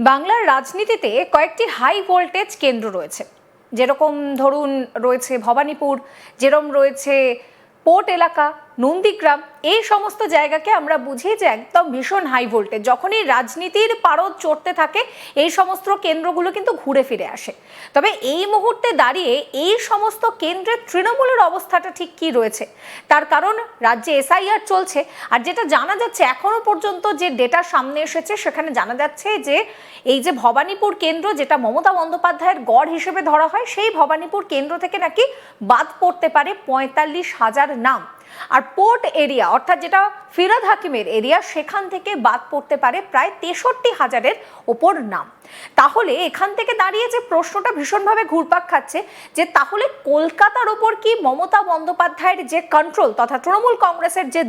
বাংলার রাজনীতিতে কয়েকটি হাই ভোল্টেজ কেন্দ্র রয়েছে, যেরকম ধরুন রয়েছে ভবানীপুর, যেরকম রয়েছে পোর্ট এলাকা, নন্দীগ্রাম। এই সমস্ত জায়গাকে আমরা বুঝি যে একদম ভীষণ হাই ভোল্টেজ। যখনই রাজনীতির পারদ চড়তে থাকে এই সমস্ত কেন্দ্রগুলো কিন্তু ঘুরে ফিরে আসে। তবে এই মুহূর্তে দাঁড়িয়ে এই সমস্ত কেন্দ্রের তৃণমূলের অবস্থাটা ঠিক কি রয়েছে, তার কারণ রাজ্যে এসআইআর চলছে। আর যেটা জানা যাচ্ছে এখনো পর্যন্ত যে ডেটা সামনে এসেছে সেখানে জানা যাচ্ছে যে এই যে ভবানীপুর কেন্দ্র, যেটা মমতা বন্দ্যোপাধ্যায়ের গড় হিসেবে ধরা হয়, সেই ভবানীপুর কেন্দ্র থেকে নাকি বাদ পড়তে পারে ৪৫,০০০ নাম। আর পোর্ট এরিয়া অর্থাৎ যেটা ফিরহাদ হাকিমের এরিয়া, সেখান থেকে বাদ পড়তে পারে প্রায় ৬৩,০০০-এর ওপর নাম। তাহলে এখান থেকে দাঁড়িয়ে যে প্রশ্নটা ভীষণভাবে ঘুরপাক খাচ্ছে যে তাহলে কলকাতার ওপর কি মমতা বন্দ্যোপাধ্যায়ের যে কন্ট্রোল তথা তৃণমূল কংগ্রেসের যে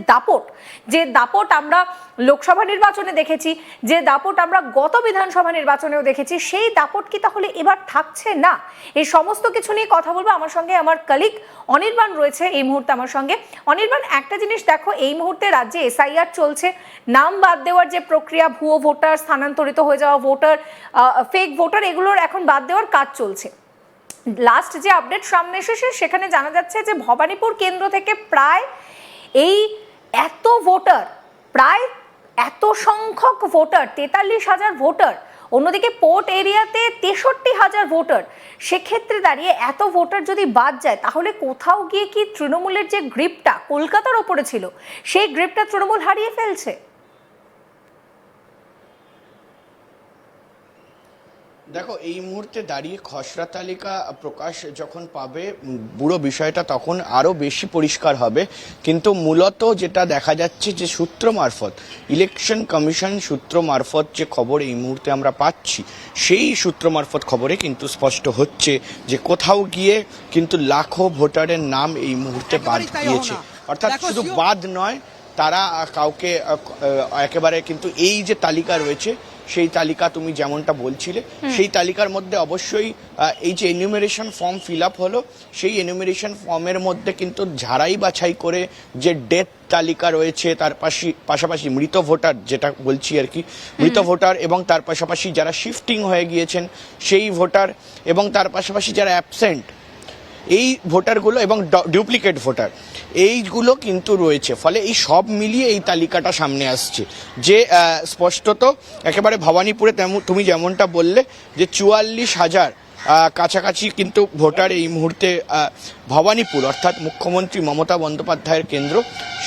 দাপট আমরা লোকসভা নির্বাচনে দেখেছি, যে দাপট আমরা গত বিধানসভা নির্বাচনেও দেখেছি, সেই দাপট কি তাহলে এবার থাকছে না? এই সমস্ত কিছু নিয়ে কথা বলবো। আমার সঙ্গে আমার কলিগ অনির্বাণ রয়েছে এই মুহূর্তে আমার সঙ্গে। অনির্বাণ, একটা জিনিস দেখো, এই মুহূর্তে রাজ্যে এসআইআর চলছে, নাম বাদ দেওয়ার যে প্রক্রিয়া, ভুয়ো ভোটার, স্থানান্তরিত হয়ে যাওয়া ভোটার, ফেক ভোটার, এগুলোর এখন বাদ দেওয়ার কাজ চলছে। লাস্ট যে আপডেট সামনে এসেছে সেখানে জানা যাচ্ছে যে ভবানীপুর কেন্দ্র থেকে প্রায় এই এত ভোটার, প্রায় এত সংখ্যক ভোটার, ৪৩,০০০ ভোটার, অন্যদিকে পোর্ট এরিয়াতে ৬৩,০০০ ভোটার। সেক্ষেত্রে দাঁড়িয়ে এত ভোটার যদি বাদ যায় তাহলে কোথাও গিয়ে কি তৃণমূলের যে গ্রিপটা কলকাতার ওপরে ছিল সেই গ্রিপটা তৃণমূল হারিয়ে ফেলছে? দেখো, এই মুহূর্তে দাঁড়িয়ে খসড়া তালিকা প্রকাশ যখন পাবে পুরো বিষয়টা তখন আরো বেশি পরিষ্কার হবে। কিন্তু মূলত যেটা দেখা যাচ্ছে যে সূত্র মারফত, ইলেকশন কমিশন সূত্র মারফত যে খবর এই মুহূর্তে আমরা পাচ্ছি, সেই সূত্র মারফত খবরে কিন্তু স্পষ্ট হচ্ছে যে কোথাও গিয়ে কিন্তু লাখো ভোটারের নাম এই মুহূর্তে বাদ দিয়েছে। অর্থাৎ শুধু বাদ নয়, তারা কাউকে একেবারে কিন্তু এই যে তালিকা রয়েছে সেই তালিকা তুমি যেমনটা বলছিলে, সেই তালিকার মধ্যে অবশ্যই এই যে এনিউমারেশন ফর্ম ফিল আপ হলো, সেই এনিউমারেশন ফর্মের মধ্যে কিন্তু ঝাড়াই বাছাই করে যে ডেথ তালিকা রয়েছে, তার পাশাপাশি মৃত ভোটার, যেটা বলছি আর কি, মৃত ভোটার, এবং তার পাশাপাশি যারা শিফটিং হয়ে গিয়েছেন সেই ভোটার, এবং তার পাশাপাশি যারা অ্যাবসেন্ট এই ভোটারগুলো এবং ডুপ্লিকেট ভোটার, এইগুলো কিন্তু রয়েছে। ফলে এই সব মিলিয়ে এই তালিকাটা সামনে আসছে যে স্পষ্টত একেবারে ভবানীপুরে তুমি যেমনটা বললে যে ৪৪,০০০ কাছাকাছি কিন্তু ভোটার এই মুহূর্তে ভবানীপুর অর্থাৎ মুখ্যমন্ত্রী মমতা বন্দ্যোপাধ্যায়ের কেন্দ্র,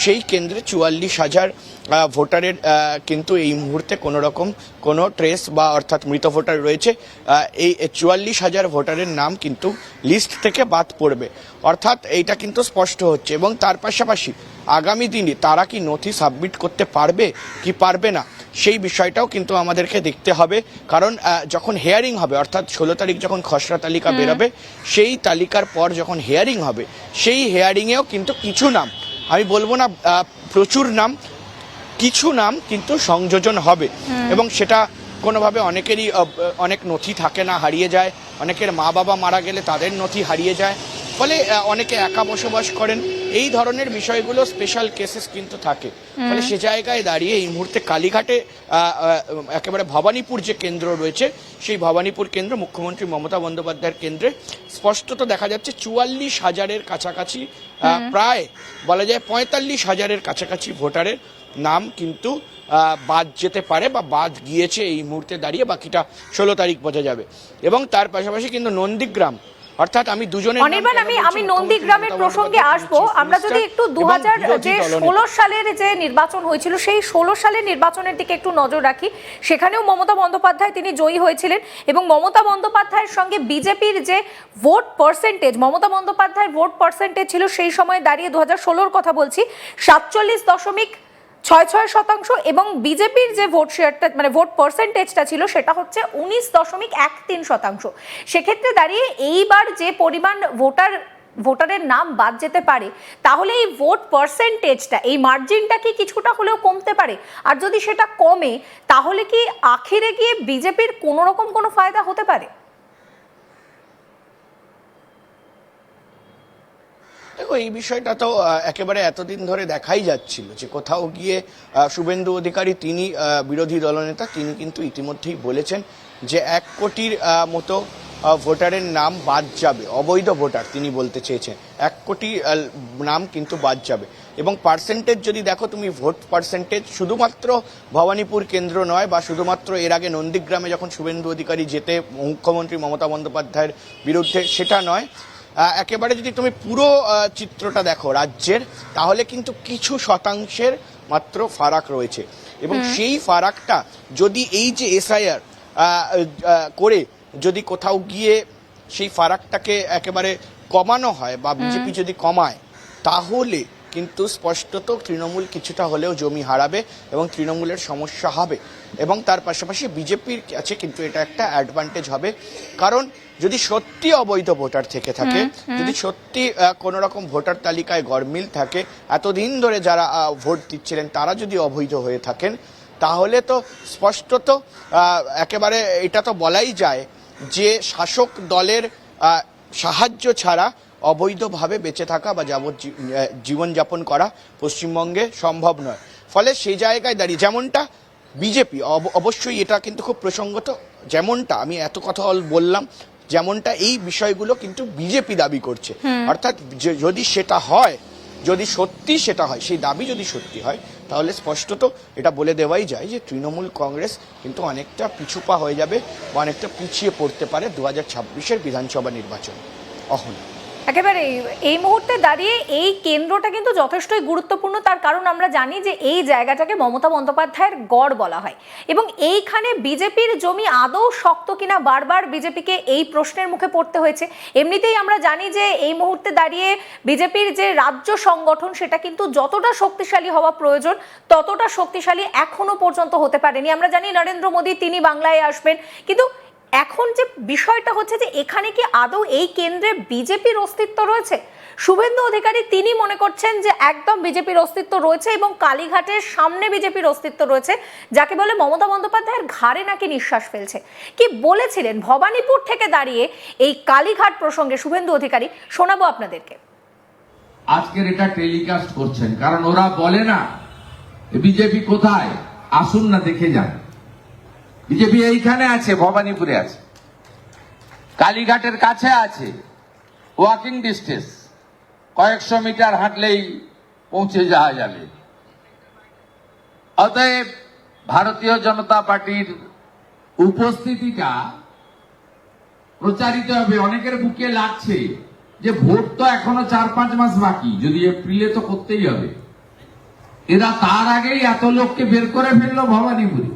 সেই কেন্দ্রে ৪৪,০০০ ভোটারের কিন্তু এই মুহূর্তে কোনো রকম কোনো ট্রেস বা অর্থাৎ মৃত ভোটার রয়েছে। এই ৪৪,০০০ ভোটারের নাম কিন্তু লিস্ট থেকে বাদ পড়বে, অর্থাৎ এইটা কিন্তু স্পষ্ট হচ্ছে। এবং তার পাশাপাশি আগামী দিনে তারা কি নথি সাবমিট করতে পারবে কি পারবে না সেই বিষয়টাও কিন্তু আমাদেরকে দেখতে হবে। কারণ যখন হেয়ারিং হবে, অর্থাৎ ১৬ তারিখ যখন খসড়া তালিকা বেরোবে, সেই তালিকার পর যখন হেয়ারিং হবে, সেই হেয়ারিংয়েও কিন্তু কিছু নাম, আমি বলবো না প্রচুর নাম, কিছু নাম কিন্তু সংযোজন হবে। এবং সেটা কোনোভাবে অনেকেরই অনেক নথি থাকে না, হারিয়ে যায়, অনেকের মা বাবা মারা গেলে তাদের নথি হারিয়ে যায়, ফলে অনেকে একা বসবাস করেন, এই ধরনের বিষয়গুলো স্পেশাল কেসেস কিন্তু থাকে। ফলে সে জায়গায় দাঁড়িয়ে এই মুহূর্তে কালীঘাটে একেবারে ভবানীপুর যে কেন্দ্র রয়েছে, সেই ভবানীপুর কেন্দ্র মুখ্যমন্ত্রী মমতা বন্দ্যোপাধ্যায়ের কেন্দ্রে স্পষ্টত দেখা যাচ্ছে ৪৪,০০০-এর কাছাকাছি, প্রায় বলা যায় ৪৫,০০০-এর কাছাকাছি ভোটারের নাম কিন্তু বাদ যেতে পারে বা বাদ গিয়েছে এই মুহূর্তে দাঁড়িয়ে। বাকিটা ১৬ তারিখ বোঝা যাবে। এবং তার পাশাপাশি কিন্তু নন্দীগ্রাম, অর্থাৎ আমি দুজনের অনির্বাণ, আমি নন্দীগ্রামের প্রসঙ্গে আসবো। আমরা যদি একটু ২০১৬ সালের যে নির্বাচন হয়েছিল সেই ১৬ সালের নির্বাচনের দিকে একটু নজর রাখি, সেখানেও মমতা বন্দ্যোপাধ্যায় তিনি জয়ী হয়েছিলেন এবং মমতা বন্দ্যোপাধ্যায়ের সঙ্গে বিজেপির যে ভোট পার্সেন্টেজ, মমতা বন্দ্যোপাধ্যায়ের ভোট পার্সেন্টেজ ছিল সেই সময় দাঁড়িয়ে ২০১৬-র কথা বলছি, ৪৭.৬৬% এবং বিজেপির যে ভোট শেয়ারটা মানে ভোট পার্সেন্টেজটা ছিল সেটা হচ্ছে ১৯.১৩%। সেক্ষেত্রে দাঁড়িয়ে এইবার যে পরিমাণ ভোটারের নাম বাদ যেতে পারে, তাহলে এই ভোট পার্সেন্টেজটা, এই মার্জিনটা কি কিছুটা হলেও কমতে পারে? আর যদি সেটা কমে তাহলে কি আখিরে গিয়ে বিজেপির কোনো রকম কোনো ফায়দা হতে পারে? দেখো এই বিষয়টা তো একেবারে এতদিন ধরে দেখাই যাচ্ছিল যে কোথাও গিয়ে শুভেন্দু অধিকারী তিনি বিরোধী দলনেতা তিনি কিন্তু ইতিমধ্যেই বলেছেন যে 1 কোটির মতো ভোটারের নাম বাদ যাবে, অবৈধ ভোটার তিনি বলতে চেয়েছেন 1 কোটি নাম কিন্তু বাদ যাবে। এবং পার্সেন্টেজ যদি দেখো তুমি, ভোট পার্সেন্টেজ শুধুমাত্র ভবানীপুর কেন্দ্র নয় বা শুধুমাত্র এর আগে নন্দীগ্রামে যখন শুভেন্দু অধিকারী যেতে মুখ্যমন্ত্রী মমতা বন্দ্যোপাধ্যায়ের বিরুদ্ধে সেটা নয়, একেবারে যদি তুমি পুরো চিত্রটা দেখো রাজ্যের, তাহলে কিন্তু কিছু শতাংশের মাত্র ফারাক রয়েছে। এবং সেই ফারাকটা যদি এই যে এসআইআর করে যদি কোথাও গিয়ে সেই ফারাকটাকে একেবারে কমানো হয় বা বিজেপি যদি কমায়, তাহলে কিন্তু স্পষ্টত তৃণমূল কিছুটা হলেও জমি হারাবে এবং তৃণমূলের সমস্যা হবে। এবং তার পাশাপাশি বিজেপির কাছে কিন্তু এটা একটা অ্যাডভান্টেজ হবে, কারণ যদি সত্যি অবৈধ ভোটার থেকে থাকে, যদি সত্যি কোনো রকম ভোটার তালিকায় গরমিল থাকে, এতদিন ধরে যারা ভোট দিচ্ছিলেন তারা যদি অবৈধ হয়ে থাকেন, তাহলে তো স্পষ্টত একেবারে এটা তো বলাই যায় যে শাসক দলের সাহায্য ছাড়া অবৈধভাবে বেঁচে থাকা বা জীবনযাপন করা পশ্চিমবঙ্গে সম্ভব নয়। ফলে সেই জায়গায় দাঁড়িয়ে যেমনটা বিজেপি, অবশ্যই এটা কিন্তু খুব প্রসঙ্গত, যেমনটা আমি এত কথা বললাম, যেমনটা এই বিষয়গুলো কিন্তু বিজেপি দাবি করছে, অর্থাৎ যদি সেটা হয়, যদি সত্যি সেটা হয়, সেই দাবি যদি সত্যি হয়, তাহলে স্পষ্টত এটা বলে দেওয়াই যায় যে তৃণমূল কংগ্রেস কিন্তু অনেকটা পিছুপা হয়ে যাবে বা অনেকটা পিছিয়ে পড়তে পারে 2026-এর বিধানসভা নির্বাচন। একেবারে এই মুহূর্তে দাঁড়িয়ে এই কেন্দ্রটা কিন্তু যথেষ্টই গুরুত্বপূর্ণ, তার কারণ আমরা জানি যে এই জায়গাটাকে মমতা বন্দ্যোপাধ্যায়ের গড় বলা হয় এবং এইখানে বিজেপির জমি আদৌ শক্ত কিনা বারবার বিজেপিকে এই প্রশ্নের মুখে পড়তে হয়েছে। এমনিতেই আমরা জানি যে এই মুহূর্তে দাঁড়িয়ে বিজেপির যে রাজ্য সংগঠন সেটা কিন্তু যতটা শক্তিশালী হওয়া প্রয়োজন ততটা শক্তিশালী এখনো পর্যন্ত হতে পারেনি। আমরা জানি নরেন্দ্র মোদী তিনি বাংলায় আসবেন, কিন্তু এখন যে বিষয়টা হচ্ছে যে এখানে কি আদৌ এই কেন্দ্রে বিজেপির অস্তিত্ব রয়েছে? শুভেন্দু অধিকারী তিনি মনে করছেন যে একদম বিজেপির অস্তিত্ব রয়েছে এবং কালীঘাটের সামনে বিজেপির অস্তিত্ব রয়েছে, যাকে বলে মমতা বন্দ্যোপাধ্যায়ের ঘাড়ে নাকি নিঃশ্বাস ফেলছে। কি বলেছিলেন ভবানীপুর থেকে দাঁড়িয়ে এই কালীঘাট প্রসঙ্গে শুভেন্দু অধিকারী, শোনাবো আপনাদেরকে। আজকের এটা টেলিকাস্ট করছেন কারণ ওরা বলে না বিজেপি কোথায়, আসুন না দেখে যান। বিজেপি এইখানে আছে, ভবানীপুরে আছে, কালীঘাটের কাছে আছে, ওয়াকিং ডিস্টেন্স, কয়েকশো মিটার হাঁটলেই পৌঁছে যাওয়া যাবে। অতএব ভারতীয় জনতা পার্টির উপস্থিতিটা প্রচারিত হবে। অনেকের বুকে লাগছে যে ভোট তো এখনো 4-5 মাস বাকি, যদি এপ্রিলে তো করতেই হবে। এরা তার আগেই এত লোককে বের করে ফেললো ভবানীপুরে।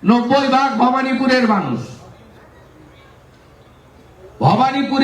90% ভবানীপুরের মানুষ। ভবানীপুরে